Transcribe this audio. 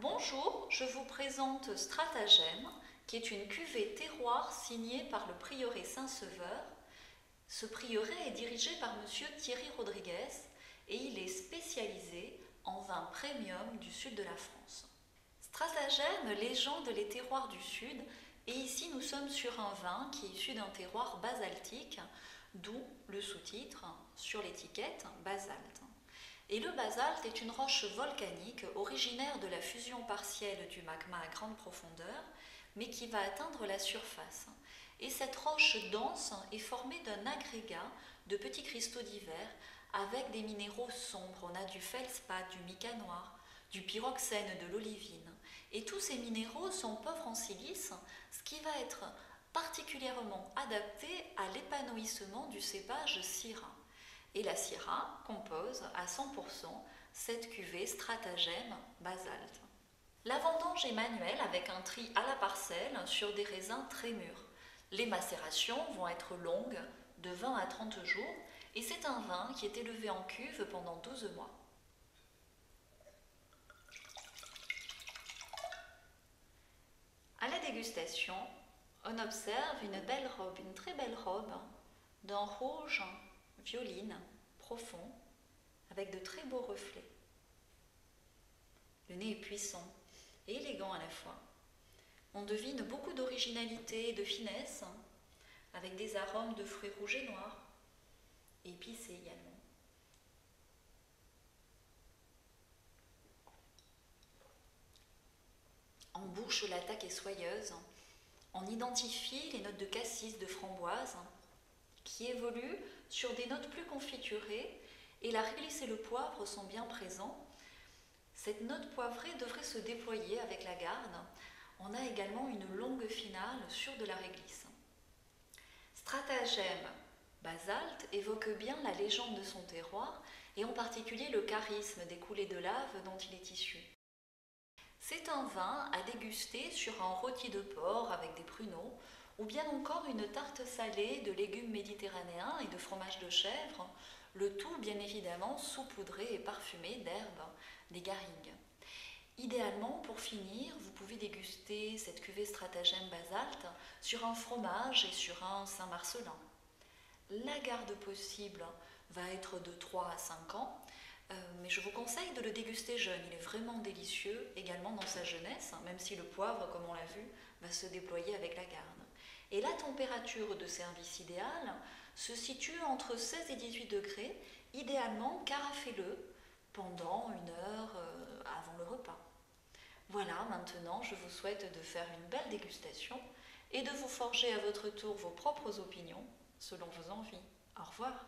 Bonjour, je vous présente Stratagème, qui est une cuvée terroir signée par le prieuré Saint-Sever. Ce prieuré est dirigé par M. Thierry Rodriguez et il est spécialisé en vin premium du sud de la France. Stratagème légende les terroirs du sud et ici nous sommes sur un vin qui est issu d'un terroir basaltique, d'où le sous-titre sur l'étiquette basalte. Et le basalte est une roche volcanique originaire de la fusion partielle du magma à grande profondeur, mais qui va atteindre la surface. Et cette roche dense est formée d'un agrégat de petits cristaux divers avec des minéraux sombres. On a du feldspath, du mica noir, du pyroxène, de l'olivine. Et tous ces minéraux sont pauvres en silice, ce qui va être particulièrement adapté à l'épanouissement du cépage Syrah. Et la Syrah compose à 100% cette cuvée Stratagème basalte. La vendange est manuelle avec un tri à la parcelle sur des raisins très mûrs. Les macérations vont être longues, de 20 à 30 jours, et c'est un vin qui est élevé en cuve pendant 12 mois. À la dégustation, on observe une belle robe, une très belle robe, d'un rouge violine, profond, avec de très beaux reflets. Le nez est puissant et élégant à la fois. On devine beaucoup d'originalité et de finesse, avec des arômes de fruits rouges et noirs, et épicés également. En bouche, l'attaque est soyeuse. On identifie les notes de cassis, de framboise, qui évoluent sur des notes plus confiturées, et la réglisse et le poivre sont bien présents. Cette note poivrée devrait se déployer avec la garde. On a également une longue finale sur de la réglisse. Stratagème basalte évoque bien la légende de son terroir et en particulier le charisme des coulées de lave dont il est issu. C'est un vin à déguster sur un rôti de porc avec des pruneaux ou bien encore une tarte salée de légumes méditerranéens et de fromage de chèvre, le tout bien évidemment saupoudré et parfumé d'herbes, des garrigues. Idéalement, pour finir, vous pouvez déguster cette cuvée Stratagème basalte sur un fromage et sur un Saint-Marcellin. La garde possible va être de 3 à 5 ans, mais je vous conseille de le déguster jeune. Il est vraiment délicieux, également dans sa jeunesse, même si le poivre, comme on l'a vu, va se déployer avec la garde. Et la température de service idéale se situe entre 16 et 18 degrés, idéalement carafez-le pendant 1 heure avant le repas. Voilà, maintenant je vous souhaite de faire une belle dégustation et de vous forger à votre tour vos propres opinions selon vos envies. Au revoir.